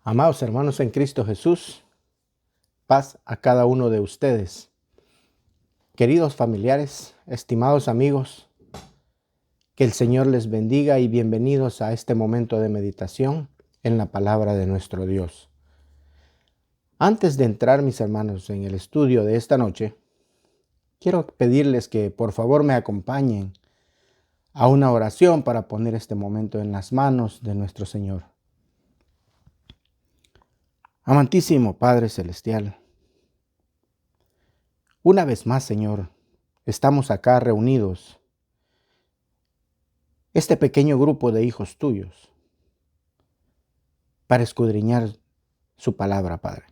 Amados hermanos en Cristo Jesús, paz a cada uno de ustedes. Queridos familiares, estimados amigos, que el Señor les bendiga y bienvenidos a este momento de meditación en la palabra de nuestro Dios. Antes de entrar, mis hermanos, en el estudio de esta noche, quiero pedirles que por favor me acompañen a una oración para poner este momento en las manos de nuestro Señor. Amantísimo Padre Celestial, una vez más, Señor, estamos acá reunidos, este pequeño grupo de hijos tuyos, para escudriñar su palabra, Padre.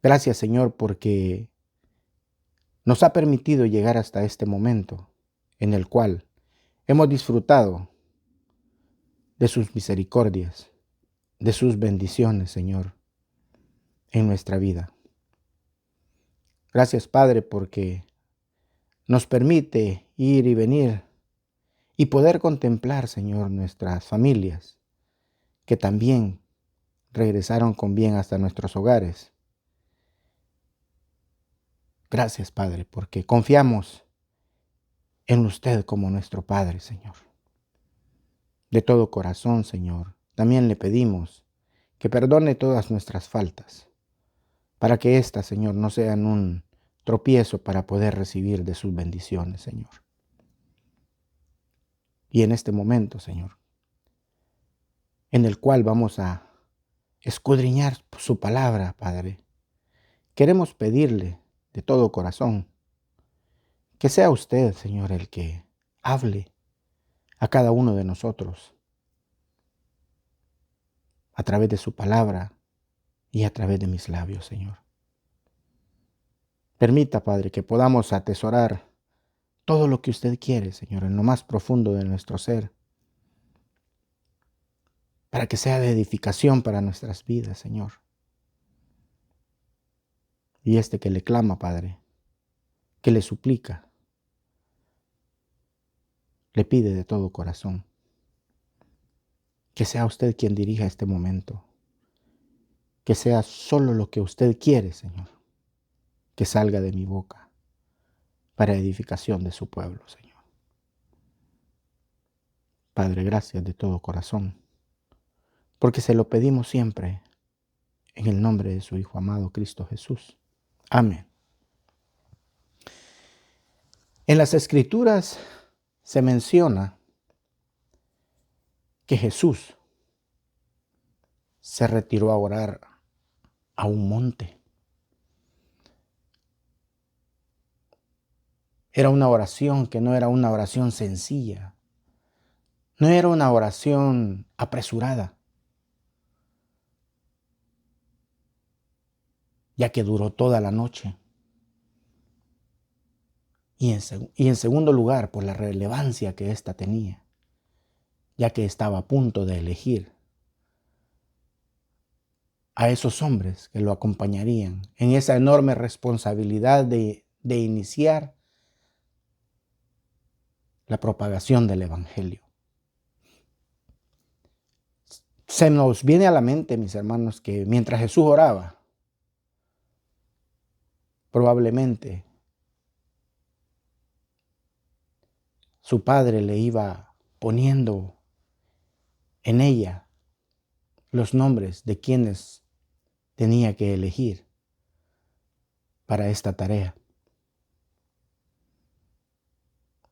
Gracias, Señor, porque nos ha permitido llegar hasta este momento en el cual hemos disfrutado de sus misericordias, de sus bendiciones, Señor, en nuestra vida. Gracias, Padre, porque nos permite ir y venir y poder contemplar, Señor, nuestras familias, que también regresaron con bien hasta nuestros hogares. Gracias, Padre, porque confiamos en usted como nuestro Padre, Señor. De todo corazón, Señor, también le pedimos que perdone todas nuestras faltas, para que éstas, Señor, no sean un tropiezo para poder recibir de sus bendiciones, Señor. Y en este momento, Señor, en el cual vamos a escudriñar su palabra, Padre, queremos pedirle de todo corazón que sea usted, Señor, el que hable a cada uno de nosotros a través de su palabra y a través de mis labios, Señor. Permita, Padre, que podamos atesorar todo lo que usted quiere, Señor, en lo más profundo de nuestro ser, para que sea de edificación para nuestras vidas, Señor. Y este que le clama, Padre, que le suplica, le pide de todo corazón, que sea usted quien dirija este momento, que sea solo lo que usted quiere, Señor, que salga de mi boca para edificación de su pueblo, Señor. Padre, gracias de todo corazón, porque se lo pedimos siempre en el nombre de su Hijo amado, Cristo Jesús. Amén. En las Escrituras se menciona que Jesús se retiró a orar a un monte. Era una oración que no era una oración sencilla, no era una oración apresurada, ya que duró toda la noche. Y en segundo lugar, por la relevancia que ésta tenía, ya que estaba a punto de elegir a esos hombres que lo acompañarían en esa enorme responsabilidad de iniciar la propagación del Evangelio. Se nos viene a la mente, mis hermanos, que mientras Jesús oraba, probablemente su padre le iba poniendo en ella los nombres de quienes tenía que elegir para esta tarea.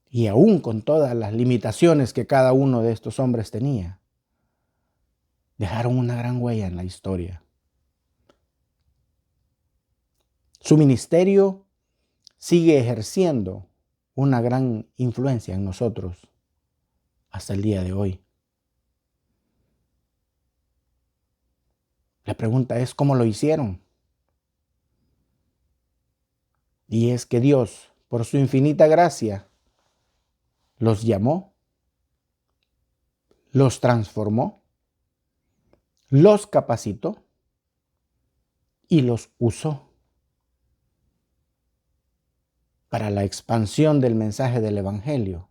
Y aún con todas las limitaciones que cada uno de estos hombres tenía, dejaron una gran huella en la historia. Su ministerio sigue ejerciendo una gran influencia en nosotros hasta el día de hoy. La pregunta es, ¿cómo lo hicieron? Y es que Dios, por su infinita gracia, los llamó, los transformó, los capacitó y los usó para la expansión del mensaje del Evangelio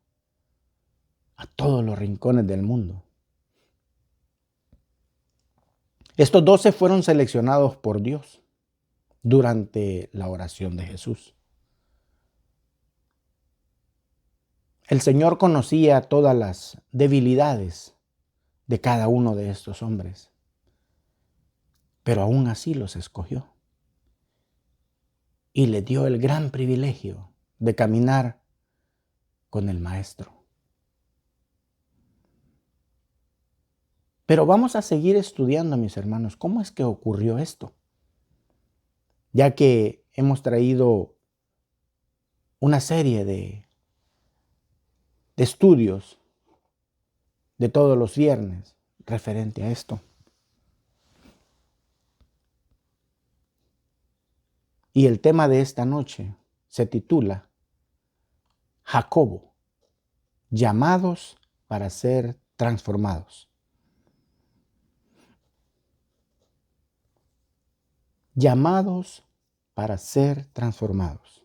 a todos los rincones del mundo. Estos 12 fueron seleccionados por Dios durante la oración de Jesús. El Señor conocía todas las debilidades de cada uno de estos hombres, pero aún así los escogió y le dio el gran privilegio de caminar con el Maestro. Pero vamos a seguir estudiando, mis hermanos, cómo es que ocurrió esto, ya que hemos traído una serie de estudios de todos los viernes referente a esto. Y el tema de esta noche se titula Jacobo, llamados para ser transformados. Llamados para ser transformados.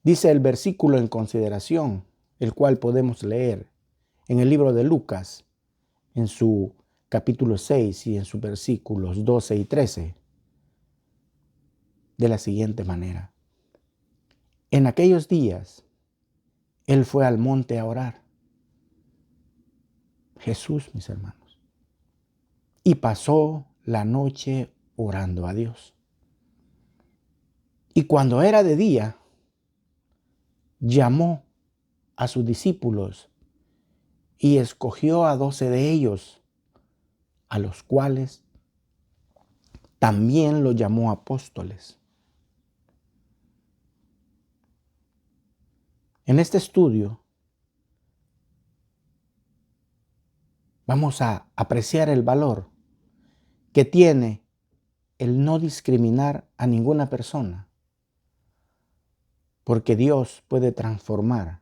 Dice el versículo en consideración, el cual podemos leer en el libro de Lucas, en su capítulo 6 y en sus versículos 12 y 13, de la siguiente manera. En aquellos días, él fue al monte a orar. Jesús, mis hermanos. Y pasó la noche orando a Dios. Y cuando era de día, llamó a sus discípulos y escogió a 12 de ellos, a los cuales también los llamó apóstoles. En este estudio vamos a apreciar el valor que tiene el no discriminar a ninguna persona, porque Dios puede transformar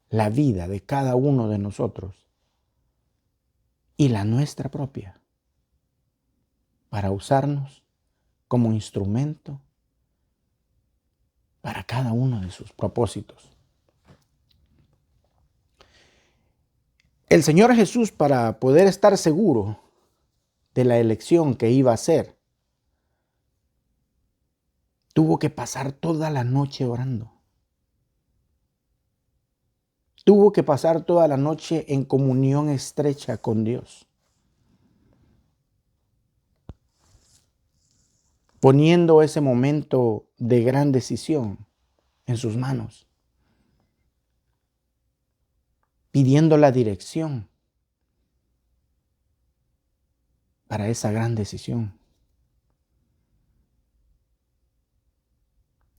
la vida de cada uno de nosotros y la nuestra propia para usarnos como instrumento para cada uno de sus propósitos. El Señor Jesús, para poder estar seguro de la elección que iba a hacer, tuvo que pasar toda la noche orando. Tuvo que pasar toda la noche en comunión estrecha con Dios, poniendo ese momento de gran decisión en sus manos, pidiendo la dirección para esa gran decisión.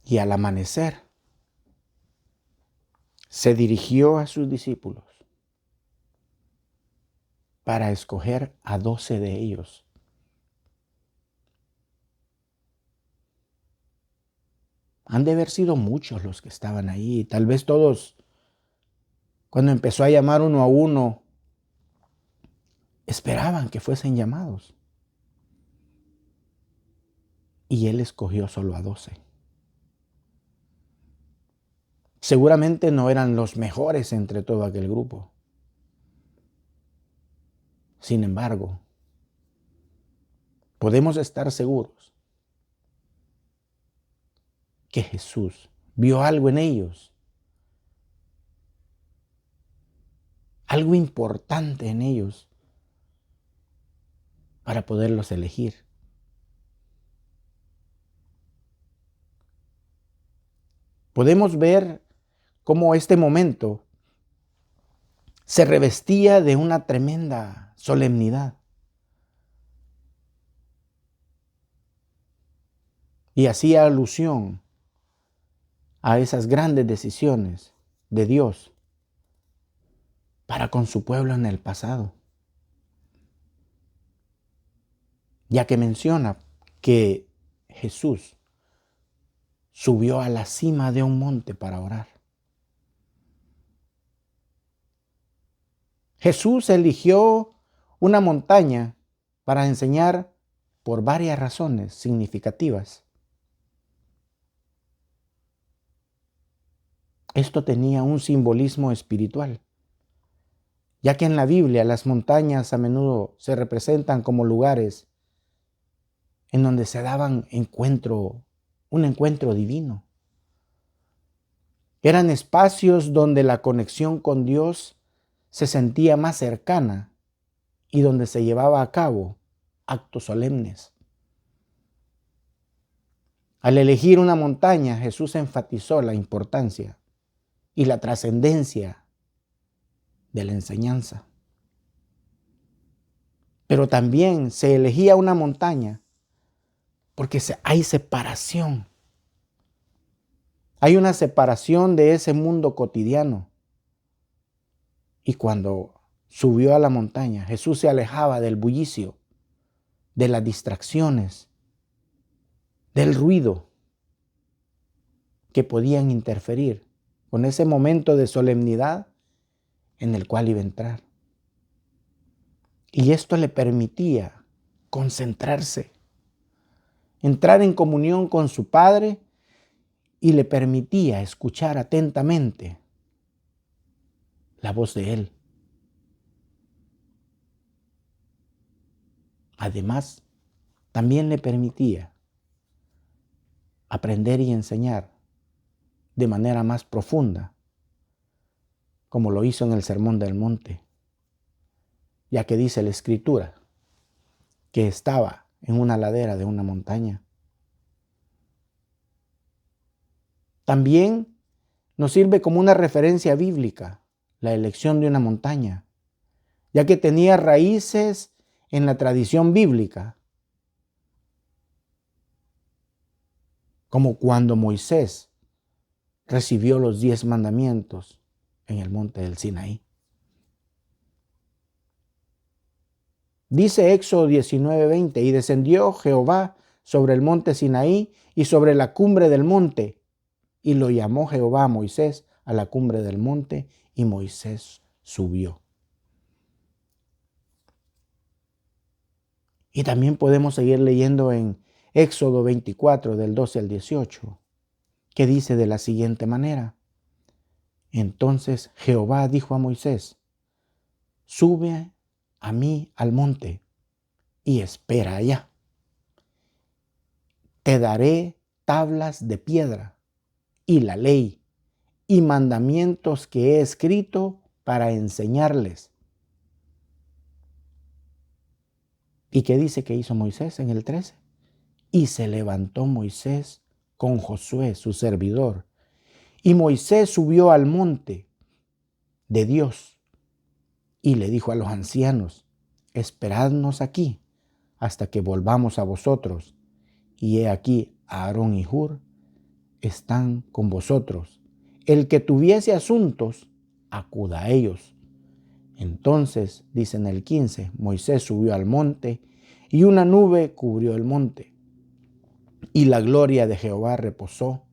Y al amanecer, se dirigió a sus discípulos para escoger a 12 de ellos. Han de haber sido muchos los que estaban ahí. Tal vez todos, cuando empezó a llamar uno a uno, esperaban que fuesen llamados. Y él escogió solo a 12. Seguramente no eran los mejores entre todo aquel grupo. Sin embargo, podemos estar seguros que Jesús vio algo en ellos, algo importante en ellos para poderlos elegir. Podemos ver cómo este momento se revestía de una tremenda solemnidad. Y hacía alusión a esas grandes decisiones de Dios para con su pueblo en el pasado. Ya que menciona que Jesús subió a la cima de un monte para orar. Jesús eligió una montaña para enseñar por varias razones significativas. Esto tenía un simbolismo espiritual, ya que en la Biblia las montañas a menudo se representan como lugares en donde se daban un encuentro divino. Eran espacios donde la conexión con Dios se sentía más cercana y donde se llevaba a cabo actos solemnes. Al elegir una montaña, Jesús enfatizó la importancia y la trascendencia de la enseñanza. Pero también se elegía una montaña porque hay separación. Hay una separación de ese mundo cotidiano. Y cuando subió a la montaña, Jesús se alejaba del bullicio, de las distracciones, del ruido que podían interferir con ese momento de solemnidad en el cual iba a entrar. Y esto le permitía concentrarse, entrar en comunión con su Padre, y le permitía escuchar atentamente la voz de Él. Además, también le permitía aprender y enseñar de manera más profunda, como lo hizo en el Sermón del Monte, ya que dice la Escritura que estaba en una ladera de una montaña. También nos sirve como una referencia bíblica la elección de una montaña, ya que tenía raíces en la tradición bíblica, como cuando Moisés recibió los 10 mandamientos en el monte del Sinaí. Dice Éxodo 19:20, y descendió Jehová sobre el monte Sinaí y sobre la cumbre del monte, y lo llamó Jehová a Moisés a la cumbre del monte, y Moisés subió. Y también podemos seguir leyendo en Éxodo 24, del 12 al 18, que dice de la siguiente manera: entonces Jehová dijo a Moisés, sube a mí al monte y espera allá. Te daré tablas de piedra y la ley y mandamientos que he escrito para enseñarles. ¿Y qué dice que hizo Moisés en el 13? Y se levantó Moisés con Josué, su servidor, y Moisés subió al monte de Dios y le dijo a los ancianos, esperadnos aquí hasta que volvamos a vosotros. Y he aquí, Aarón y Hur están con vosotros. El que tuviese asuntos, acuda a ellos. Entonces, dice en el 15, Moisés subió al monte y una nube cubrió el monte. Y la gloria de Jehová reposó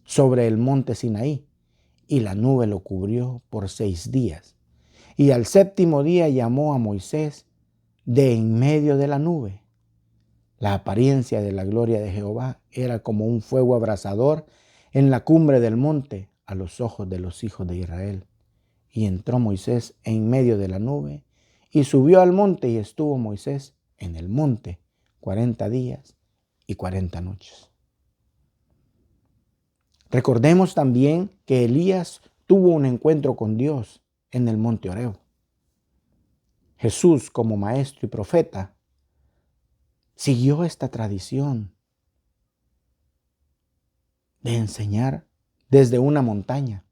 sobre el monte Sinaí, y la nube lo cubrió por 6 días. Y al 7º día llamó a Moisés de en medio de la nube. La apariencia de la gloria de Jehová era como un fuego abrasador en la cumbre del monte a los ojos de los hijos de Israel. Y entró Moisés en medio de la nube y subió al monte, y estuvo Moisés en el monte 40 días y 40 noches. Recordemos también que Elías tuvo un encuentro con Dios en el monte Horeb. Jesús, como maestro y profeta, siguió esta tradición de enseñar desde una montaña.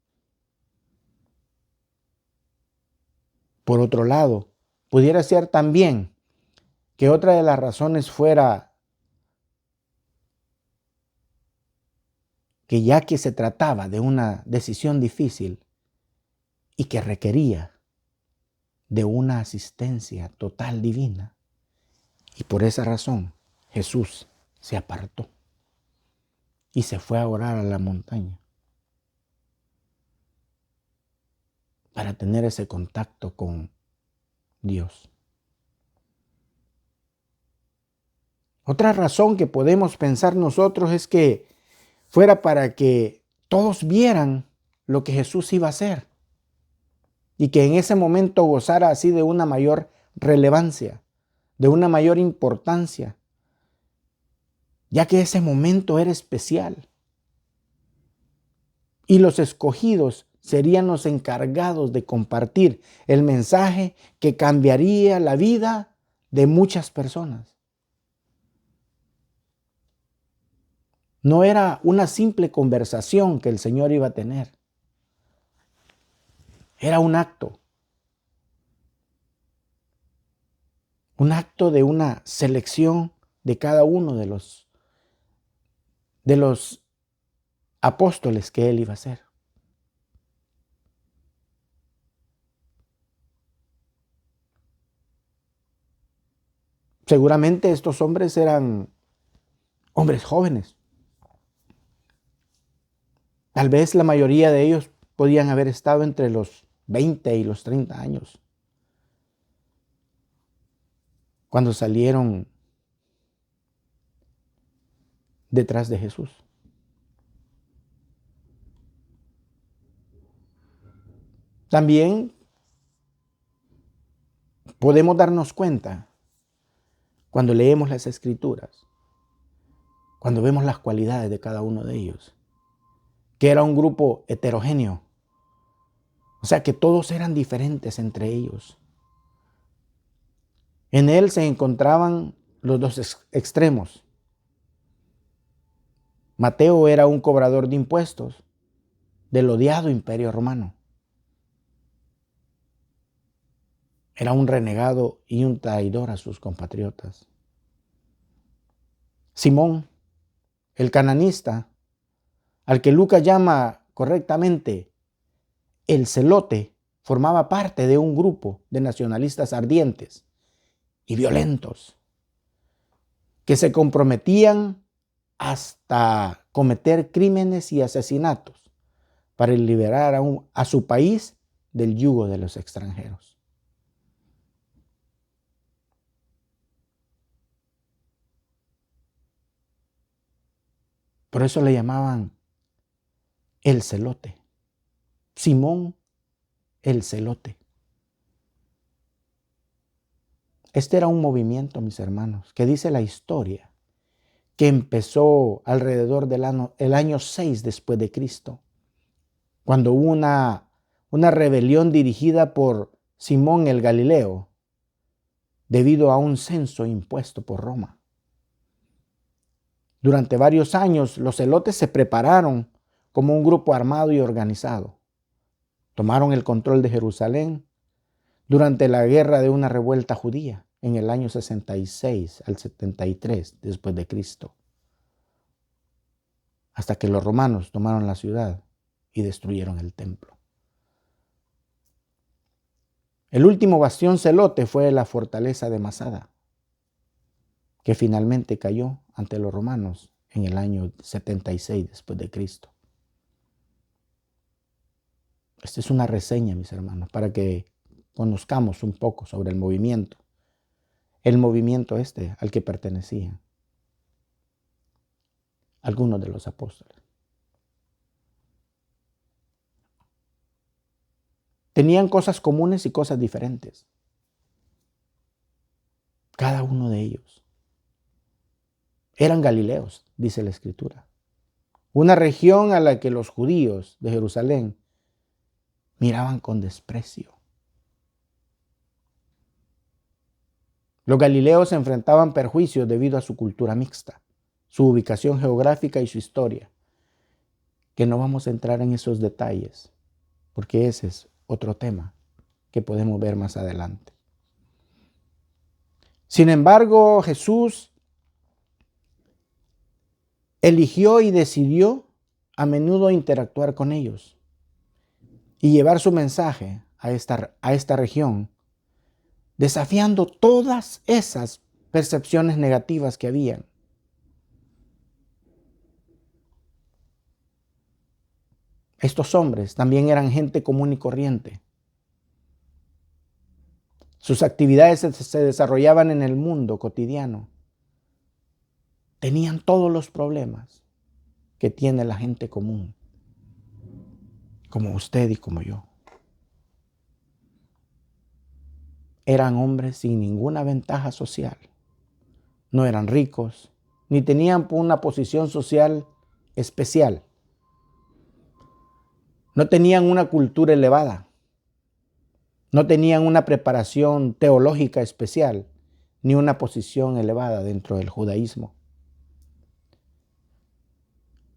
Por otro lado, pudiera ser también que otra de las razones fuera que ya que se trataba de una decisión difícil y que requería de una asistencia total divina, y por esa razón Jesús se apartó y se fue a orar a la montaña para tener ese contacto con Dios. Otra razón que podemos pensar nosotros es que fuera para que todos vieran lo que Jesús iba a hacer y que en ese momento gozara así de una mayor relevancia, de una mayor importancia, ya que ese momento era especial. Y los escogidos serían los encargados de compartir el mensaje que cambiaría la vida de muchas personas. No era una simple conversación que el Señor iba a tener. Era un acto de una selección de cada uno de los apóstoles que él iba a ser. Seguramente estos hombres eran hombres jóvenes. Tal vez la mayoría de ellos podían haber estado entre los 20 y los 30 años cuando salieron detrás de Jesús. También podemos darnos cuenta cuando leemos las Escrituras, cuando vemos las cualidades de cada uno de ellos, que era un grupo heterogéneo. O sea que todos eran diferentes entre ellos. En él se encontraban los dos extremos. Mateo era un cobrador de impuestos del odiado Imperio Romano. Era un renegado y un traidor a sus compatriotas. Simón, el cananista, al que Lucas llama correctamente el celote, formaba parte de un grupo de nacionalistas ardientes y violentos que se comprometían hasta cometer crímenes y asesinatos para liberar a su país del yugo de los extranjeros. Por eso le llamaban el celote. Simón el celote. Este era un movimiento, mis hermanos, que dice la historia, que empezó alrededor del año 6 después de Cristo, cuando hubo una rebelión dirigida por Simón el Galileo, debido a un censo impuesto por Roma. Durante varios años, los celotes se prepararon como un grupo armado y organizado. Tomaron el control de Jerusalén durante la guerra de una revuelta judía en el año 66 al 73 después de Cristo, hasta que los romanos tomaron la ciudad y destruyeron el templo. El último bastión celote fue la fortaleza de Masada, que finalmente cayó ante los romanos en el año 76 después de Cristo. Esta es una reseña, mis hermanos, para que conozcamos un poco sobre el movimiento al que pertenecían algunos de los apóstoles. Tenían cosas comunes y cosas diferentes, cada uno de ellos. Eran galileos, dice la Escritura, una región a la que los judíos de Jerusalén miraban con desprecio. Los galileos enfrentaban perjuicios debido a su cultura mixta, su ubicación geográfica y su historia, que no vamos a entrar en esos detalles, porque ese es otro tema que podemos ver más adelante. Sin embargo, Jesús eligió y decidió a menudo interactuar con ellos y llevar su mensaje a esta región, desafiando todas esas percepciones negativas que habían. Estos hombres también eran gente común y corriente. Sus actividades se desarrollaban en el mundo cotidiano. Tenían todos los problemas que tiene la gente común. como usted y como yo. Eran hombres sin ninguna ventaja social. No eran ricos, ni tenían una posición social especial. No tenían una cultura elevada. No tenían una preparación teológica especial, ni una posición elevada dentro del judaísmo.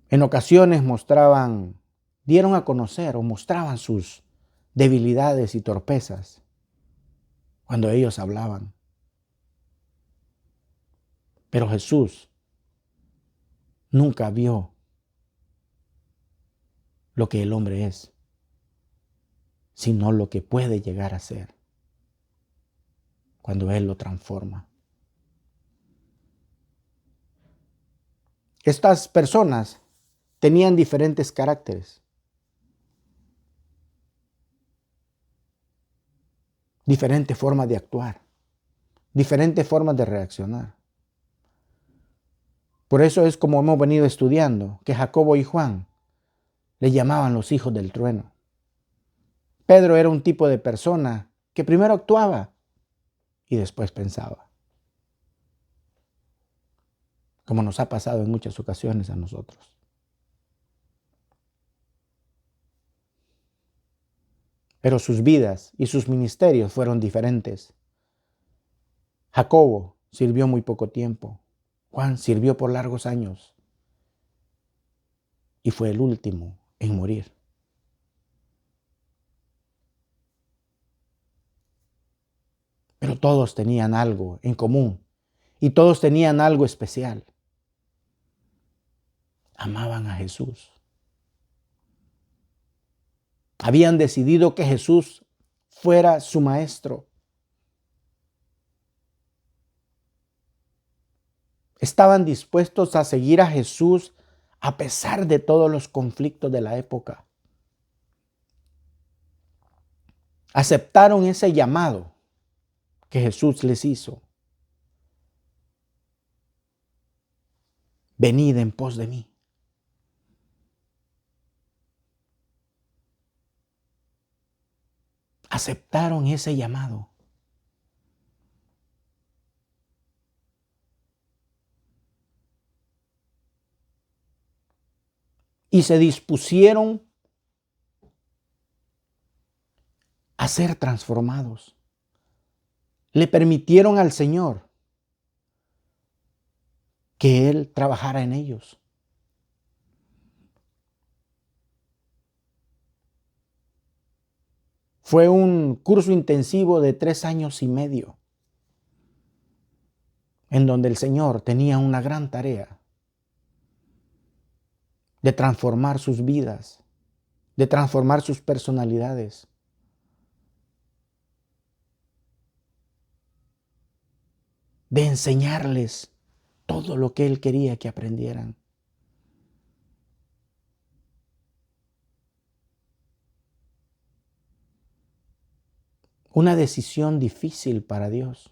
En ocasiones dieron a conocer o mostraban sus debilidades y torpezas cuando ellos hablaban. Pero Jesús nunca vio lo que el hombre es, sino lo que puede llegar a ser cuando Él lo transforma. Estas personas tenían diferentes caracteres, diferentes formas de actuar, diferentes formas de reaccionar. Por eso es como hemos venido estudiando, que Jacobo y Juan le llamaban los hijos del trueno. Pedro era un tipo de persona que primero actuaba y después pensaba, como nos ha pasado en muchas ocasiones a nosotros. Pero sus vidas y sus ministerios fueron diferentes. Jacobo sirvió muy poco tiempo. Juan sirvió por largos años y fue el último en morir. Pero todos tenían algo en común y todos tenían algo especial. Amaban a Jesús. Habían decidido que Jesús fuera su maestro. Estaban dispuestos a seguir a Jesús a pesar de todos los conflictos de la época. Aceptaron ese llamado que Jesús les hizo. Venid en pos de mí. Aceptaron ese llamado. Y se dispusieron a ser transformados. Le permitieron al Señor que Él trabajara en ellos. Fue un curso intensivo de 3 años y medio, en donde el Señor tenía una gran tarea de transformar sus vidas, de transformar sus personalidades. De enseñarles todo lo que Él quería que aprendieran. Una decisión difícil para Dios.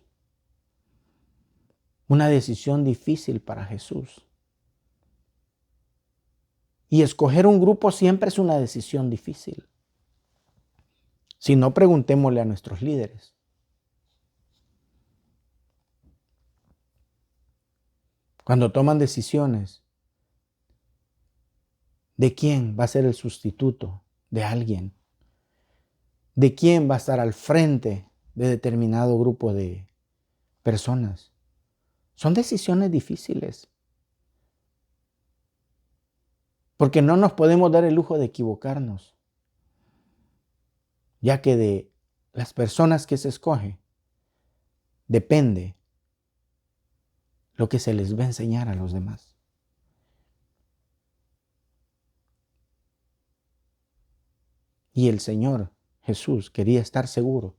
Una decisión difícil para Jesús. Y escoger un grupo siempre es una decisión difícil. Si no, preguntémosle a nuestros líderes. Cuando toman decisiones, ¿de quién va a ser el sustituto de alguien? ¿De quién va a estar al frente de determinado grupo de personas? Son decisiones difíciles. Porque no nos podemos dar el lujo de equivocarnos, ya que de las personas que se escoge depende lo que se les va a enseñar a los demás. Y el Señor Jesús quería estar seguro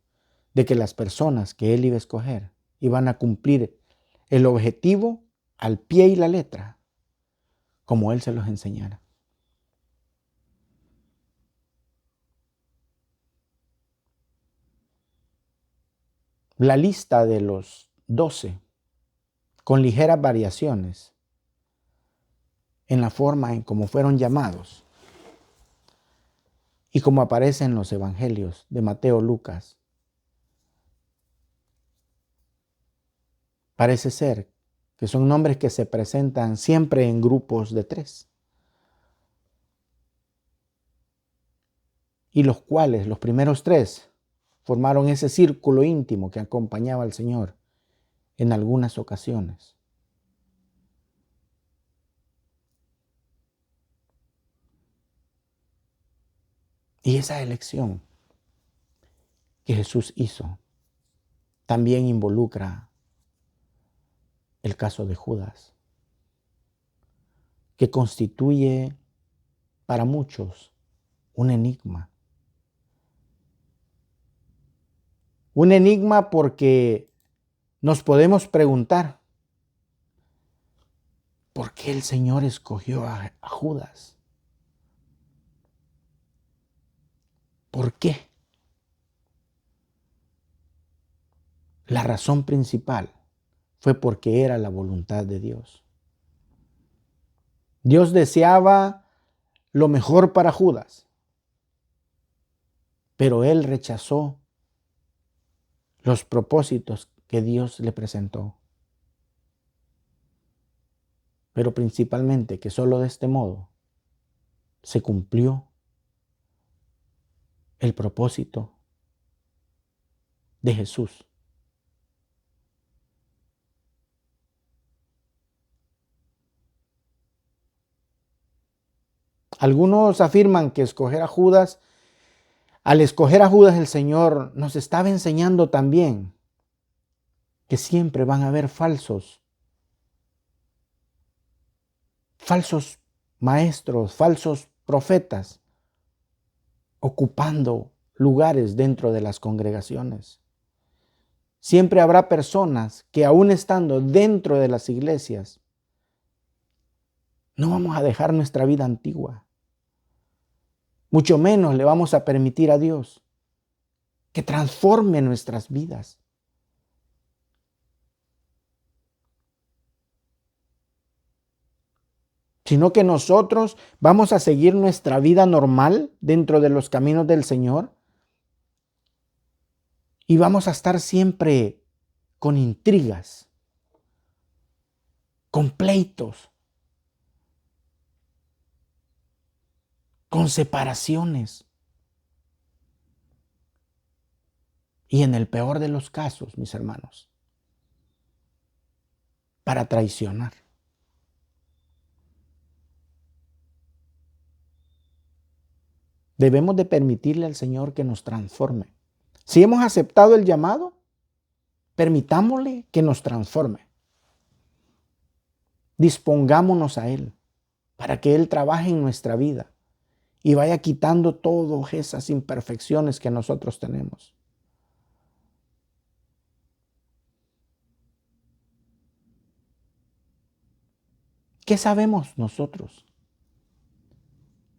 de que las personas que Él iba a escoger iban a cumplir el objetivo al pie y la letra, como Él se los enseñara. La lista de los 12, con ligeras variaciones en la forma en cómo fueron llamados, y como aparece en los evangelios de Mateo, Lucas. Parece ser que son nombres que se presentan siempre en grupos de 3. Y los cuales, los primeros 3, formaron ese círculo íntimo que acompañaba al Señor en algunas ocasiones. Y esa elección que Jesús hizo también involucra el caso de Judas, que constituye para muchos un enigma. Un enigma porque nos podemos preguntar, ¿por qué el Señor escogió a Judas? ¿Por qué? La razón principal fue porque era la voluntad de Dios. Dios deseaba lo mejor para Judas, pero él rechazó los propósitos que Dios le presentó. Pero principalmente que solo de este modo se cumplió el propósito de Jesús. Algunos afirman que al escoger a Judas el Señor nos estaba enseñando también que siempre van a haber falsos maestros, falsos profetas ocupando lugares dentro de las congregaciones. Siempre habrá personas que aún estando dentro de las iglesias, no vamos a dejar nuestra vida antigua. Mucho menos le vamos a permitir a Dios que transforme nuestras vidas. Sino que nosotros vamos a seguir nuestra vida normal dentro de los caminos del Señor y vamos a estar siempre con intrigas, con pleitos, con separaciones. Y en el peor de los casos, mis hermanos, para traicionar. Debemos de permitirle al Señor que nos transforme. Si hemos aceptado el llamado, permitámosle que nos transforme. Dispongámonos a Él para que Él trabaje en nuestra vida y vaya quitando todas esas imperfecciones que nosotros tenemos. ¿Qué sabemos nosotros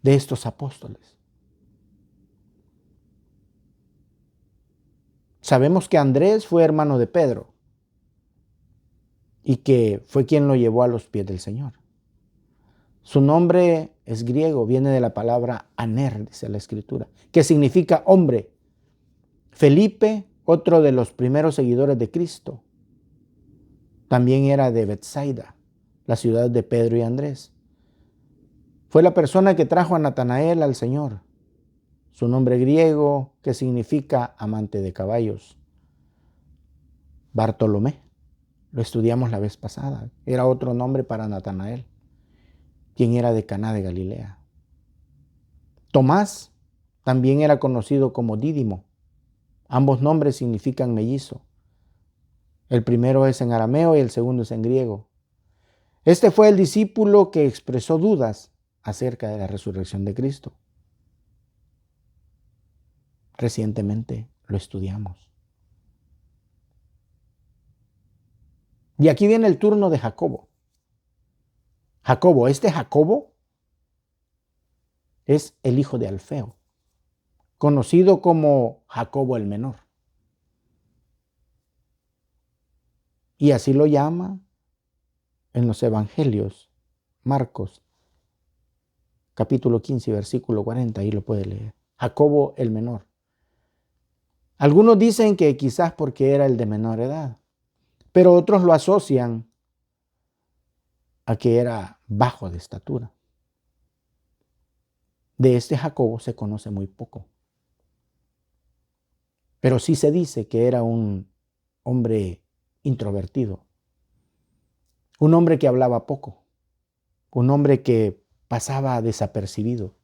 de estos apóstoles? Sabemos que Andrés fue hermano de Pedro y que fue quien lo llevó a los pies del Señor. Su nombre es griego, viene de la palabra aner, dice la Escritura, que significa hombre. Felipe, otro de los primeros seguidores de Cristo, también era de Betsaida, la ciudad de Pedro y Andrés. Fue la persona que trajo a Natanael al Señor. Su nombre griego, que significa amante de caballos. Bartolomé, lo estudiamos la vez pasada, era otro nombre para Natanael, quien era de Caná de Galilea. Tomás también era conocido como Dídimo. Ambos nombres significan mellizo. El primero es en arameo y el segundo es en griego. Este fue el discípulo que expresó dudas acerca de la resurrección de Cristo. Recientemente lo estudiamos. Y aquí viene el turno de Jacobo. Jacobo es el hijo de Alfeo, conocido como Jacobo el menor. Y así lo llama en los evangelios, Marcos, capítulo 15, versículo 40, ahí lo puede leer. Jacobo el menor. Algunos dicen que quizás porque era el de menor edad, pero otros lo asocian a que era bajo de estatura. De este Jacobo se conoce muy poco, pero sí se dice que era un hombre introvertido, un hombre que hablaba poco, un hombre que pasaba desapercibido,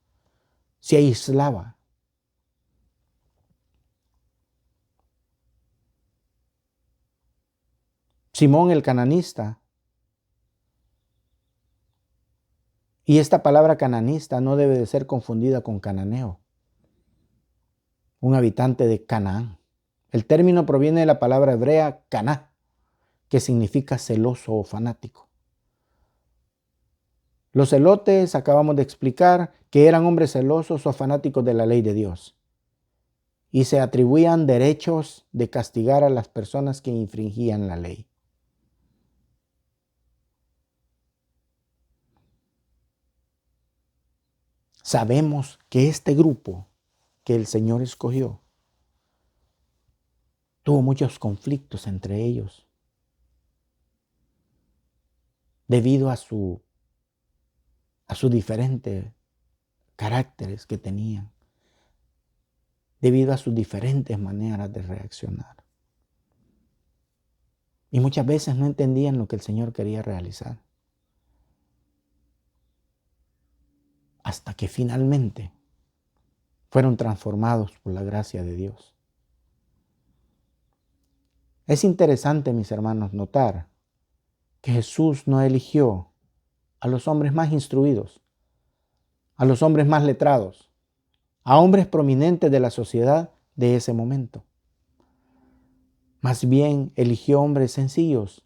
se aislaba. Simón el cananista. Y esta palabra cananista no debe de ser confundida con cananeo, un habitante de Canaán. El término proviene de la palabra hebrea caná, que significa celoso o fanático. Los celotes, acabamos de explicar, que eran hombres celosos o fanáticos de la ley de Dios y se atribuían derechos de castigar a las personas que infringían la ley. Sabemos que este grupo que el Señor escogió tuvo muchos conflictos entre ellos debido a sus diferentes caracteres que tenían, debido a sus diferentes maneras de reaccionar. Y muchas veces no entendían lo que el Señor quería realizar. Hasta que finalmente fueron transformados por la gracia de Dios. Es interesante, mis hermanos, notar que Jesús no eligió a los hombres más instruidos, a los hombres más letrados, a hombres prominentes de la sociedad de ese momento. Más bien eligió hombres sencillos,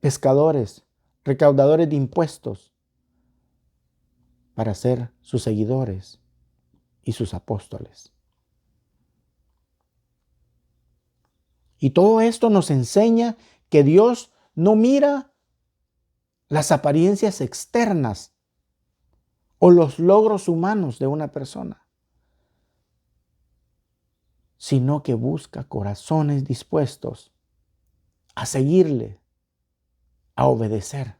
pescadores, recaudadores de impuestos, para ser sus seguidores y sus apóstoles. Y todo esto nos enseña que Dios no mira las apariencias externas o los logros humanos de una persona, sino que busca corazones dispuestos a seguirle, a obedecer.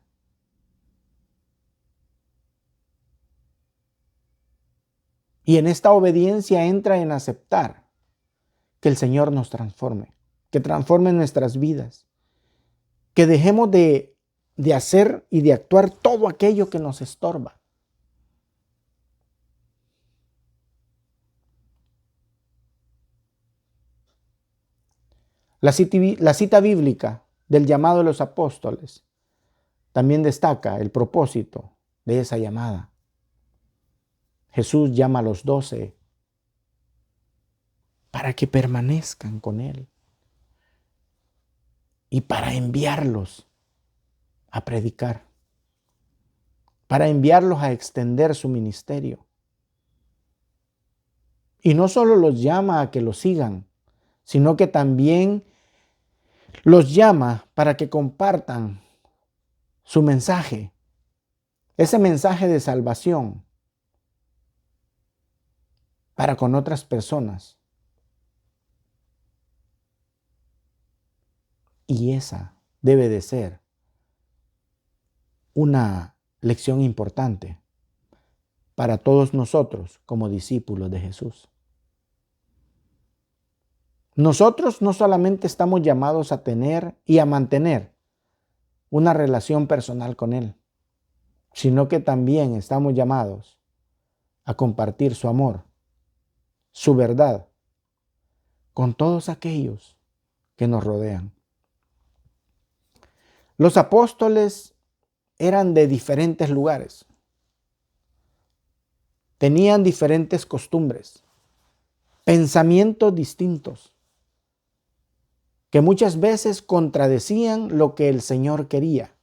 Y en esta obediencia entra en aceptar que el Señor nos transforme, que transforme nuestras vidas, que dejemos de hacer y de actuar todo aquello que nos estorba. La cita bíblica del llamado de los apóstoles también destaca el propósito de esa llamada. Jesús llama a los 12 para que permanezcan con Él y para enviarlos a predicar, para enviarlos a extender su ministerio. Y no solo los llama a que lo sigan, sino que también los llama para que compartan su mensaje, ese mensaje de salvación para con otras personas. Y esa debe de ser una lección importante para todos nosotros como discípulos de Jesús. Nosotros no solamente estamos llamados a tener y a mantener una relación personal con Él, sino que también estamos llamados a compartir su amor, su verdad, con todos aquellos que nos rodean. Los apóstoles eran de diferentes lugares, tenían diferentes costumbres, pensamientos distintos, que muchas veces contradecían lo que el Señor quería.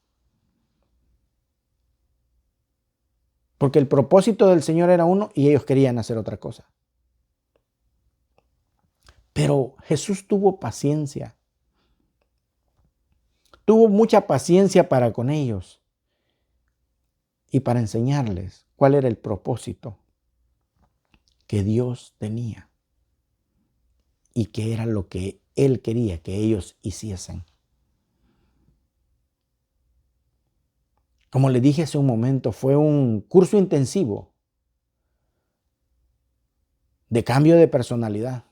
Porque el propósito del Señor era uno y ellos querían hacer otra cosa. Pero Jesús tuvo paciencia. Tuvo mucha paciencia para con ellos y para enseñarles cuál era el propósito que Dios tenía y que era lo que Él quería que ellos hiciesen. Como le dije hace un momento, fue un curso intensivo de cambio de personalidad,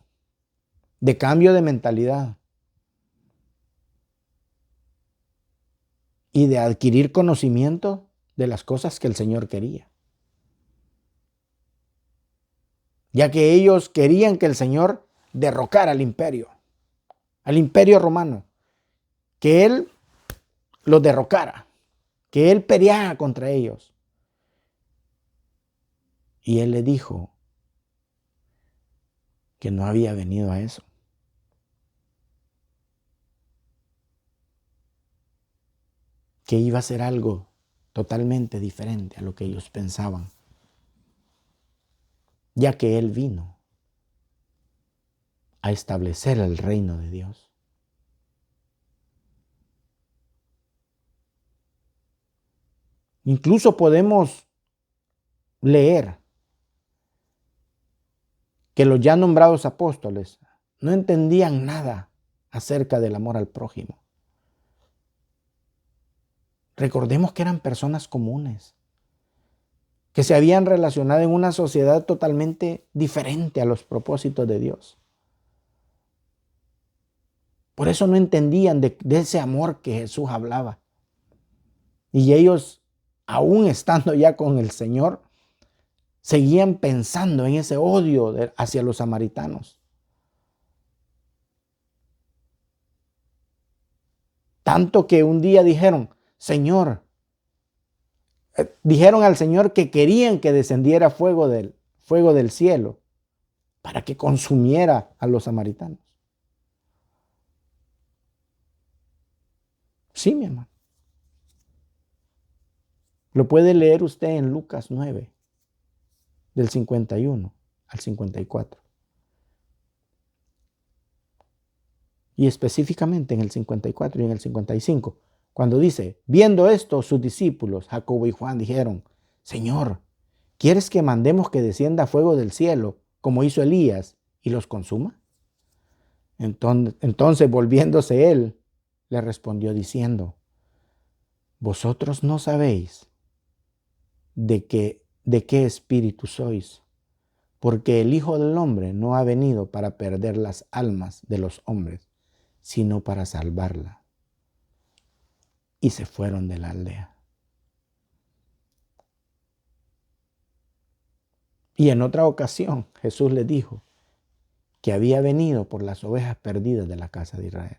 de cambio de mentalidad y de adquirir conocimiento de las cosas que el Señor quería. Ya que ellos querían que el Señor derrocara al imperio romano, que Él los derrocara, que Él peleara contra ellos. Y Él le dijo que no había venido a eso. Que iba a ser algo totalmente diferente a lo que ellos pensaban, ya que Él vino a establecer el reino de Dios. Incluso podemos leer que los ya nombrados apóstoles no entendían nada acerca del amor al prójimo. Recordemos que eran personas comunes, que se habían relacionado en una sociedad totalmente diferente a los propósitos de Dios. Por eso no entendían de ese amor que Jesús hablaba. Y ellos, aún estando ya con el Señor, seguían pensando en ese odio hacia los samaritanos. Tanto que un día dijeron, Señor, dijeron al Señor que querían que descendiera fuego del cielo para que consumiera a los samaritanos. Sí, mi hermano. Lo puede leer usted en Lucas 9, del 51 al 54. Y específicamente en el 54 y en el 55, cuando dice, viendo esto, sus discípulos, Jacobo y Juan, dijeron, Señor, ¿quieres que mandemos que descienda fuego del cielo, como hizo Elías, y los consuma? Entonces, volviéndose él, le respondió diciendo, vosotros no sabéis de qué espíritu sois, porque el Hijo del Hombre no ha venido para perder las almas de los hombres, sino para salvarlas. Y se fueron de la aldea. Y en otra ocasión Jesús les dijo que había venido por las ovejas perdidas de la casa de Israel.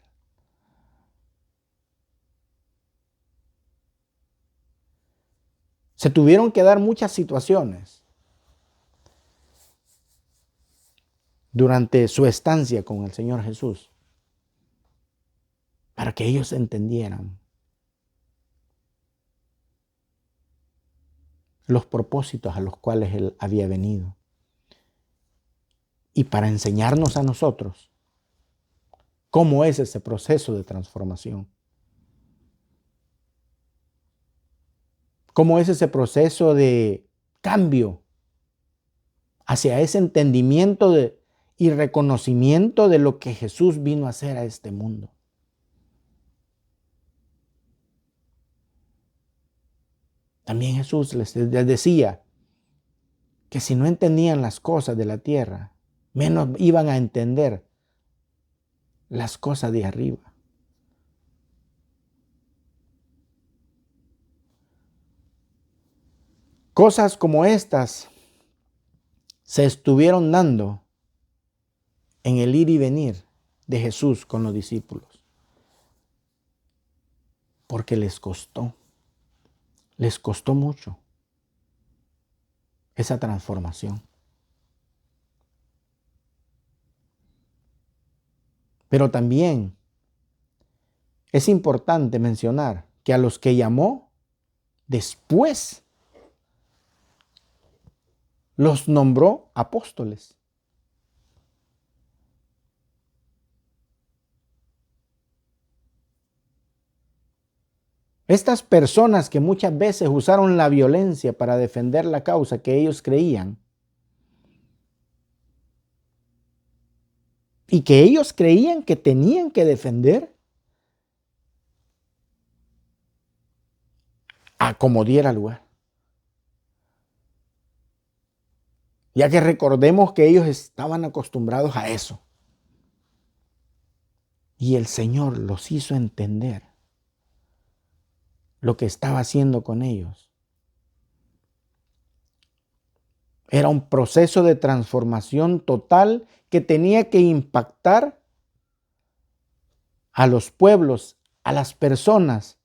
Se tuvieron que dar muchas situaciones durante su estancia con el Señor Jesús para que ellos entendieran los propósitos a los cuales Él había venido y para enseñarnos a nosotros cómo es ese proceso de transformación. Cómo es ese proceso de cambio hacia ese entendimiento y reconocimiento de lo que Jesús vino a hacer a este mundo. También Jesús les decía que si no entendían las cosas de la tierra, menos iban a entender las cosas de arriba. Cosas como estas se estuvieron dando en el ir y venir de Jesús con los discípulos, porque les costó mucho esa transformación. Pero también es importante mencionar que a los que llamó después los nombró apóstoles. Estas personas que muchas veces usaron la violencia para defender la causa que ellos creían, y que ellos creían que tenían que defender a como diera lugar. Ya que recordemos que ellos estaban acostumbrados a eso. Y el Señor los hizo entender lo que estaba haciendo con ellos. Era un proceso de transformación total que tenía que impactar a los pueblos, a las personas,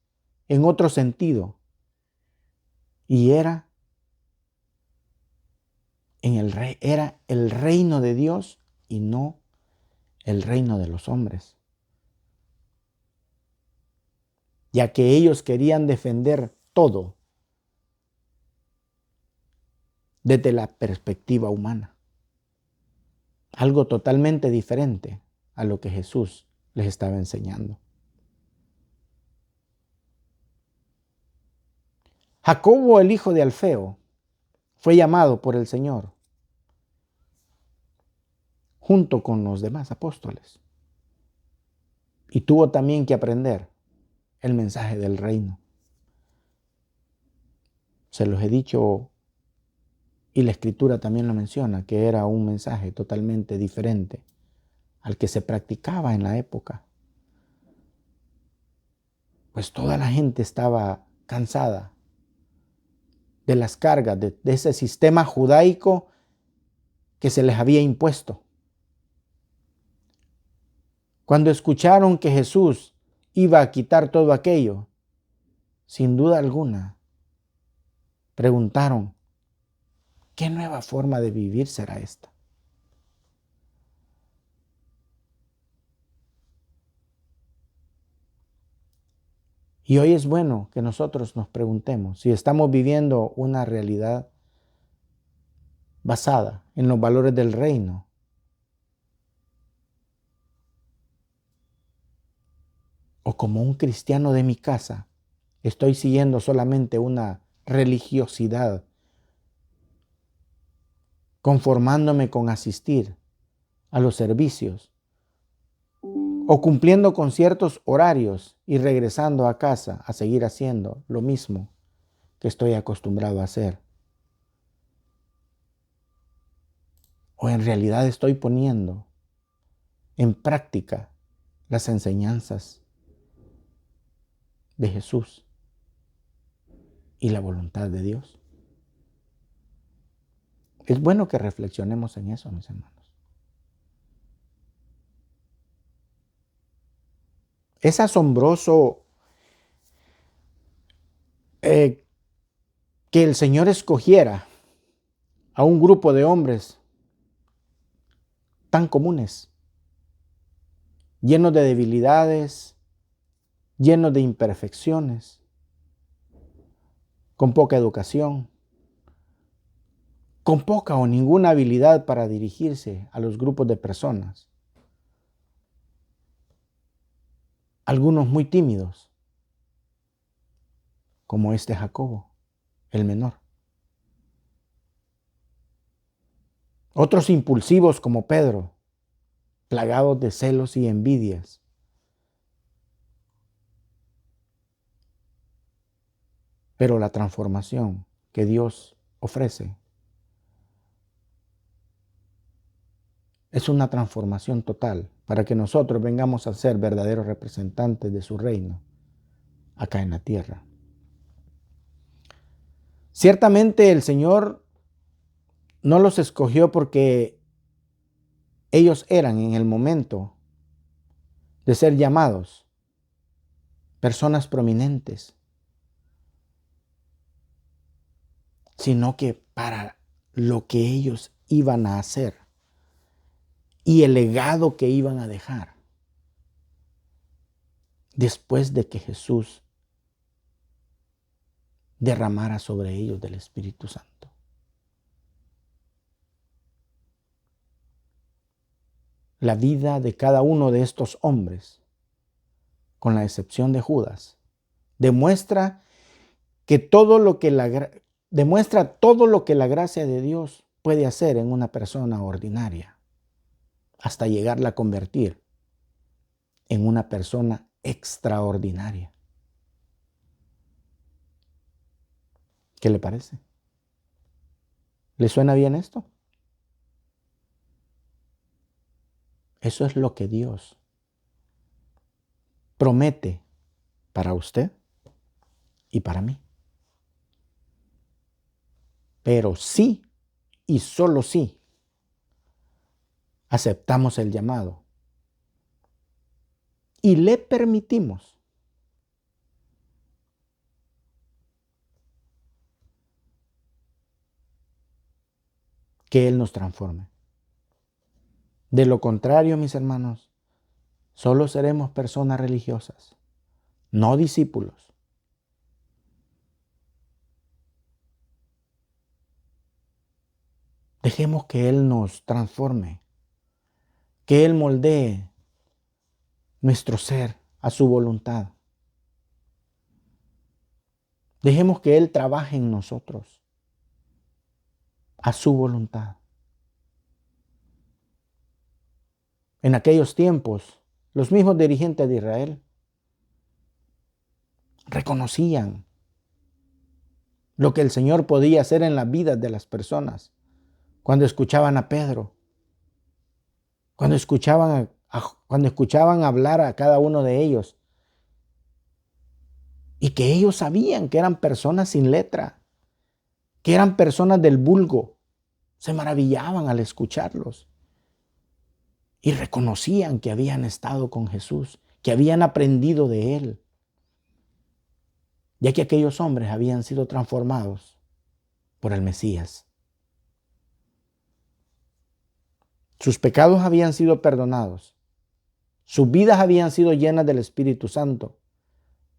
en otro sentido. Y era el reino de Dios y no el reino de los hombres. Ya que ellos querían defender todo desde la perspectiva humana. Algo totalmente diferente a lo que Jesús les estaba enseñando. Jacobo, el hijo de Alfeo, fue llamado por el Señor junto con los demás apóstoles. Y tuvo también que aprender el mensaje del reino. Se los he dicho y la Escritura también lo menciona, que era un mensaje totalmente diferente al que se practicaba en la época. Pues toda la gente estaba cansada de las cargas de ese sistema judaico que se les había impuesto. Cuando escucharon que Jesús iba a quitar todo aquello, sin duda alguna, preguntaron, ¿qué nueva forma de vivir será esta? Y hoy es bueno que nosotros nos preguntemos si estamos viviendo una realidad basada en los valores del reino, o como un cristiano de mi casa, estoy siguiendo solamente una religiosidad, conformándome con asistir a los servicios o cumpliendo con ciertos horarios y regresando a casa a seguir haciendo lo mismo que estoy acostumbrado a hacer. O en realidad estoy poniendo en práctica las enseñanzas de Jesús y la voluntad de Dios. Es bueno que reflexionemos en eso, mis hermanos. Es asombroso que el Señor escogiera a un grupo de hombres tan comunes, llenos de debilidades, llenos de imperfecciones, con poca educación, con poca o ninguna habilidad para dirigirse a los grupos de personas. Algunos muy tímidos, como este Jacobo, el menor. Otros impulsivos como Pedro, plagados de celos y envidias. Pero la transformación que Dios ofrece es una transformación total para que nosotros vengamos a ser verdaderos representantes de su reino acá en la tierra. Ciertamente el Señor no los escogió porque ellos eran en el momento de ser llamados personas prominentes, sino que para lo que ellos iban a hacer y el legado que iban a dejar después de que Jesús derramara sobre ellos del Espíritu Santo. La vida de cada uno de estos hombres, con la excepción de Judas, demuestra todo lo que la gracia de Dios puede hacer en una persona ordinaria. hasta llegarla a convertir en una persona extraordinaria. ¿Qué le parece? ¿Le suena bien esto? Eso es lo que Dios promete para usted y para mí. Pero sí y solo sí aceptamos el llamado y le permitimos que Él nos transforme. De lo contrario, mis hermanos, solo seremos personas religiosas, no discípulos. Dejemos que Él nos transforme, que Él moldee nuestro ser a su voluntad. Dejemos que Él trabaje en nosotros a su voluntad. En aquellos tiempos, los mismos dirigentes de Israel reconocían lo que el Señor podía hacer en las vidas de las personas cuando escuchaban a Pedro, cuando escuchaban hablar a cada uno de ellos, y que ellos sabían que eran personas sin letra, que eran personas del vulgo. Se maravillaban al escucharlos y reconocían que habían estado con Jesús, que habían aprendido de Él, ya que aquellos hombres habían sido transformados por el Mesías. Sus pecados habían sido perdonados, sus vidas habían sido llenas del Espíritu Santo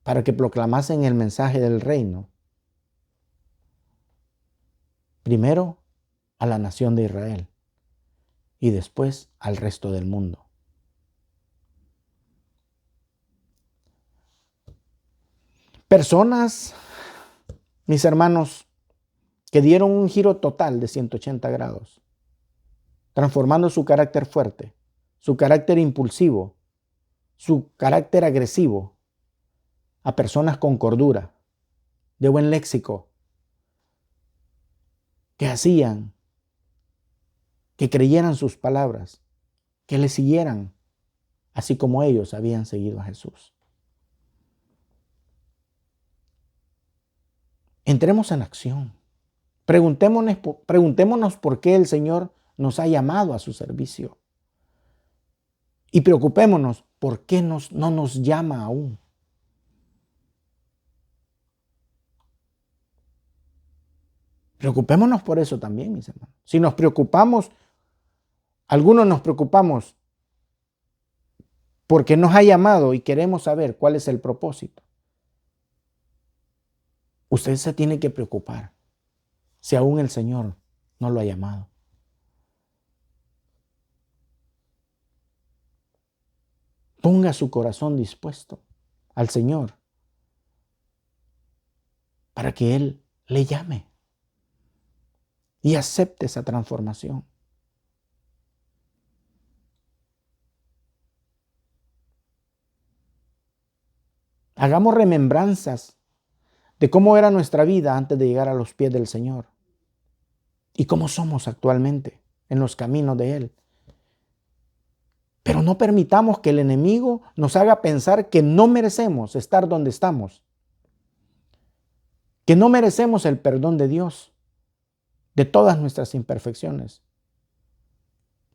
para que proclamasen el mensaje del reino. Primero a la nación de Israel y después al resto del mundo. Personas, mis hermanos, que dieron un giro total de 180 grados, transformando su carácter fuerte, su carácter impulsivo, su carácter agresivo, a personas con cordura, de buen léxico, que hacían que creyeran sus palabras, que le siguieran, así como ellos habían seguido a Jesús. Entremos en acción. Preguntémonos por qué el Señor nos ha llamado a su servicio. Y preocupémonos por qué no nos llama aún. Preocupémonos por eso también, mis hermanos. Si nos preocupamos, algunos nos preocupamos porque nos ha llamado y queremos saber cuál es el propósito. Usted se tiene que preocupar si aún el Señor no lo ha llamado. Ponga su corazón dispuesto al Señor para que Él le llame y acepte esa transformación. Hagamos remembranzas de cómo era nuestra vida antes de llegar a los pies del Señor y cómo somos actualmente en los caminos de Él. Pero no permitamos que el enemigo nos haga pensar que no merecemos estar donde estamos, que no merecemos el perdón de Dios de todas nuestras imperfecciones,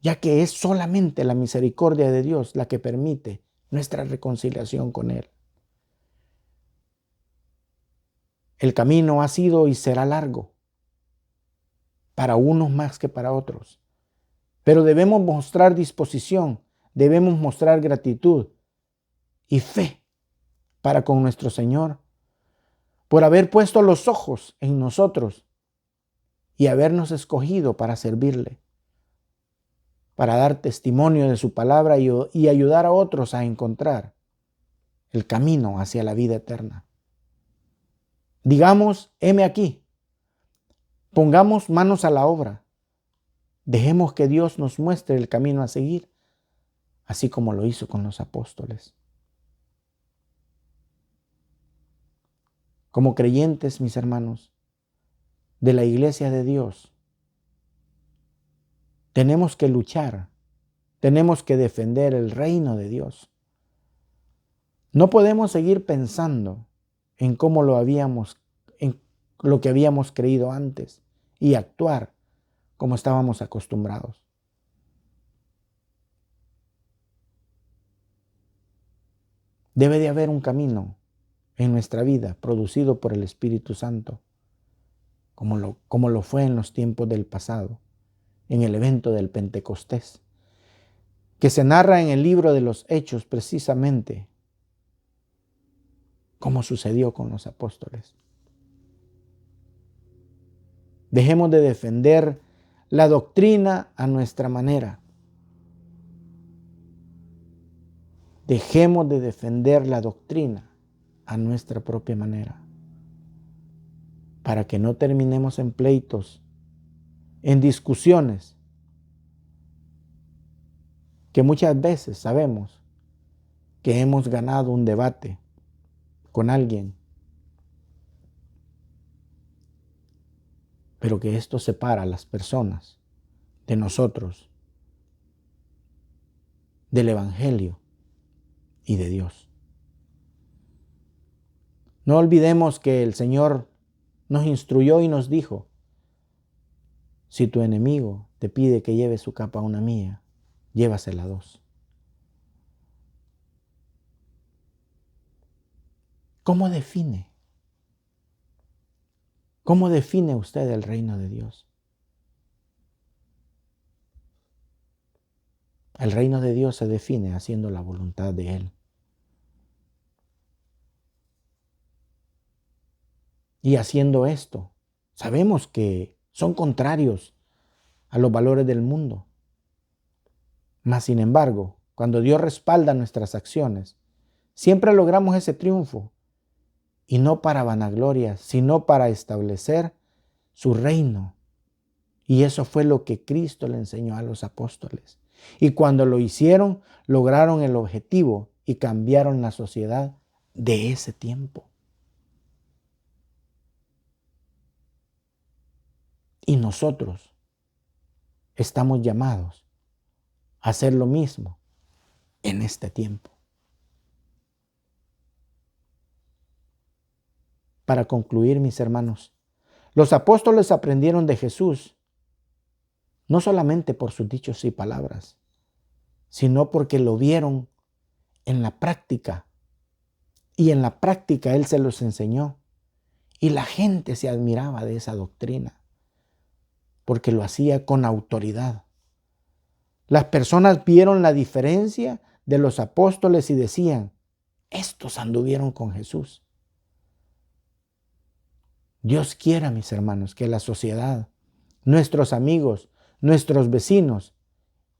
ya que es solamente la misericordia de Dios la que permite nuestra reconciliación con Él. El camino ha sido y será largo, para unos más que para otros, pero debemos mostrar disposición, debemos mostrar gratitud y fe para con nuestro Señor por haber puesto los ojos en nosotros y habernos escogido para servirle, para dar testimonio de su palabra y ayudar a otros a encontrar el camino hacia la vida eterna. Digamos, heme aquí, pongamos manos a la obra, dejemos que Dios nos muestre el camino a seguir así como lo hizo con los apóstoles. Como creyentes, mis hermanos, de la Iglesia de Dios, tenemos que luchar, tenemos que defender el reino de Dios. No podemos seguir pensando en en lo que habíamos creído antes y actuar como estábamos acostumbrados. Debe de haber un camino en nuestra vida producido por el Espíritu Santo, como lo fue en los tiempos del pasado, en el evento del Pentecostés, que se narra en el libro de los Hechos precisamente como sucedió con los apóstoles. Dejemos de defender la doctrina a nuestra manera. Dejemos de defender la doctrina a nuestra propia manera, para que no terminemos en pleitos, en discusiones, que muchas veces sabemos que hemos ganado un debate con alguien, pero que esto separa a las personas de nosotros, del Evangelio y de Dios. No olvidemos que el Señor nos instruyó y nos dijo: si tu enemigo te pide que lleves su capa a una milla, llévasela a dos. ¿Cómo define? ¿Cómo define usted el reino de Dios? El reino de Dios se define haciendo la voluntad de Él. Y haciendo esto, sabemos que son contrarios a los valores del mundo. Mas, sin embargo, cuando Dios respalda nuestras acciones, siempre logramos ese triunfo. Y no para vanagloria, sino para establecer su reino. Y eso fue lo que Cristo le enseñó a los apóstoles. Y cuando lo hicieron, lograron el objetivo y cambiaron la sociedad de ese tiempo. Y nosotros estamos llamados a hacer lo mismo en este tiempo. Para concluir, mis hermanos, los apóstoles aprendieron de Jesús no solamente por sus dichos y palabras, sino porque lo vieron en la práctica. Y en la práctica Él se los enseñó. Y la gente se admiraba de esa doctrina, porque lo hacía con autoridad. Las personas vieron la diferencia de los apóstoles y decían: estos anduvieron con Jesús. Dios quiera, mis hermanos, que la sociedad, nuestros amigos, nuestros vecinos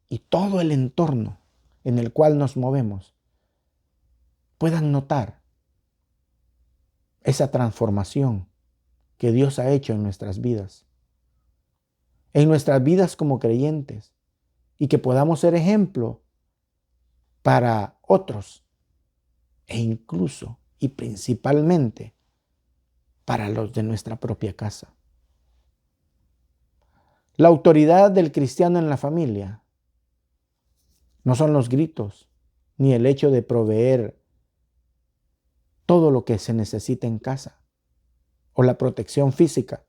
y todo el entorno en el cual nos movemos puedan notar esa transformación que Dios ha hecho en nuestras vidas como creyentes, y que podamos ser ejemplo para otros e incluso y principalmente para los de nuestra propia casa. La autoridad del cristiano en la familia no son los gritos ni el hecho de proveer todo lo que se necesita en casa o la protección física,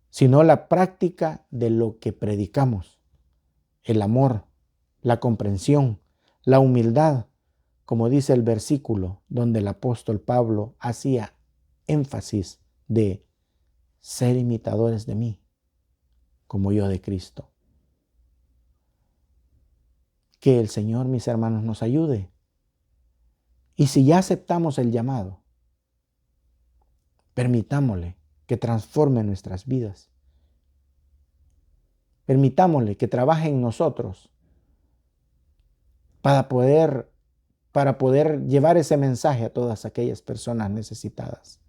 sino la práctica de lo que predicamos: el amor, la comprensión, la humildad, como dice el versículo donde el apóstol Pablo hacía énfasis de ser imitadores de mí, como yo de Cristo. Que el Señor, mis hermanos, nos ayude. Y si ya aceptamos el llamado, permitámosle que transforme nuestras vidas. Permitámosle que trabaje en nosotros para poder llevar ese mensaje a todas aquellas personas necesitadas.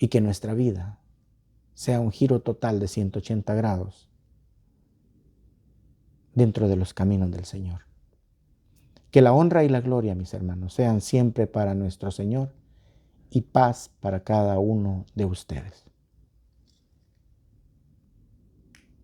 Y que nuestra vida sea un giro total de 180 grados dentro de los caminos del Señor. Que la honra y la gloria, mis hermanos, sean siempre para nuestro Señor y paz para cada uno de ustedes.